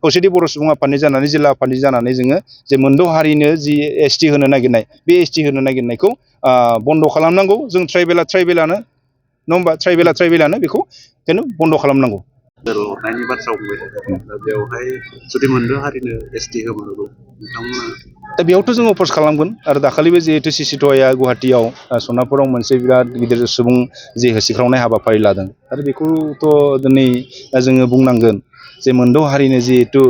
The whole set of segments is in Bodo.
खौसेथि बर' सुबुं आफादनि जानानै जिल्ला आफादनि जानानै जोङो जे मोनद' हारिनो जि एसटि होनो नागिरनाय बे एसटि होनो नागिरनायखौ बन्द' खालामनांगौ। जों ट्राइबेलानो नङा होमबा ट्राइबेलानो बेखौ बन्द' खालामनांगौ। हरनायनि बाथ्रा बुंबाय थादों दा बेवहाय जुदि मोनद' हारिनो एसटि होब्लाबो नोंथांमोना दा बेयावथ' जों अपस खालामगोन आरो दाखालिबो जिहेतु सिसिट'या गुवाहाटियाव सनापुराव मोनसे बिराद गिदिर सुबुं जे होसिख्रावनाय हाबाफारि लादों आरो बेखौथ' दिनै जोङो बुंनांगोन जे मोनद' हारिनो जिहेतु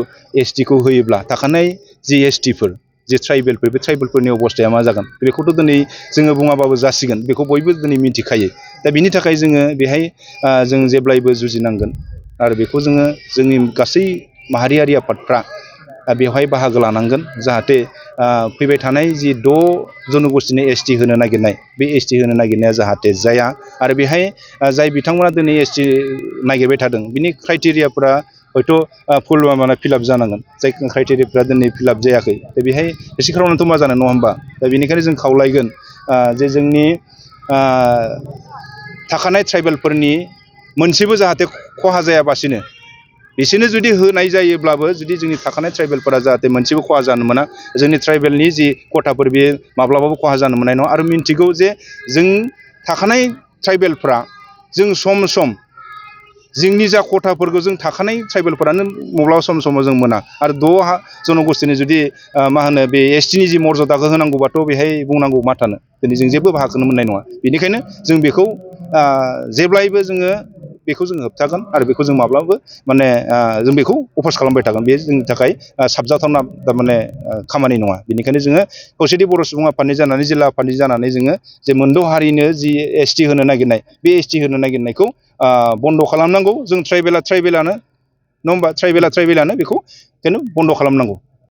एसटिखौ होयोब्ला थाखानाय जि एसटिफोर जे ट्राइबेलफोर बे ट्राइबेलफोरनि अबस्थाया मा जागोन बेखौथ' दिनै जोङो बुङाबाबो जासिगोन बेखौ बयबो दिनै मिथिखायो। दा बिनि थाखाय जोङो बेहाय जों जेब्लायबो जुजिनांगोन आरो बेखौ जोङो जोंनि गासै माहारियारि आफादफ्रा बेवहाय बाहागो लानांगोन जाहाथे फैबाय थानाय जि 6 जन'गोष्ठीनि एसटि होनो नागिरनाय बे एसटि होनो नागिरनाया जाहाथे जाया आरो बेहाय जाय बिथांमोना दिनै एसटि नागिरबाय थादों बिनि क्राइटेरियाफोरा हयथ' फिलाप जानांगोन जाय क्राइटेरियाफ्रा दिनै फिलाप जायाखै दा बेहाय होसिख्रावनानैथ' मा जानो नङा होमबा। दा बेनिखायनो जों खावलायगोन जे जोंनि थाखानाय ट्राइबेलफोरनि मोनसेबो जाहाथे खहा जायाबासिनो बिसोरनो जुदि होनाय जायोब्लाबो जुदि जोंनि थाखानाय ट्राइबेलफोरा जाहाथे मोनसेबो खहा जानो मोना। जोंनि ट्राइबेलनि जि खथाफोर बे माब्लाबाबो खहा जानो मोननाय नङा आरो मिन्थिगौ जे जों थाखानाय ट्राइबेलफ्रा जों सम सम जोंनि जा खथाफोरखौ जों थाखानाय ट्राइबेलफोरानो माब्लाबा समाव जों मोना आरो 6 जन'गोष्ठीनि जुदि बे एसटिनि जि मर्यादाखौ होनांगौबाथ' बेहाय बुंनांगौ मा थानो दिनै जों जेबो बाहागोखौनो मोननाय नङा। बेनिखायनो जों बेखौ जेब्लायबो जोङो बेखौ जों होबथागोन आरो बेखौ जों माब्लाबाबो जों बेखौ अफस खालामबाय थागोन। बे जोंनि थाखाय साबजाथावना थारमाने खामानि नङा। बेनिखायनो जोङो खौसेथि बर' सुबुं आफादनि जानानै जिल्ला आफादनि जानानै जोङो जे मोनद' हारिनो जि एसटि होनो नागिरनाय बे एसटि होनो नागिरनायखौ बन्द' खालामनांगौ। जों ट्राइबेलानो नङा होमबा ट्राइबेलानो बेखौ बन्द' खालामनांगौ।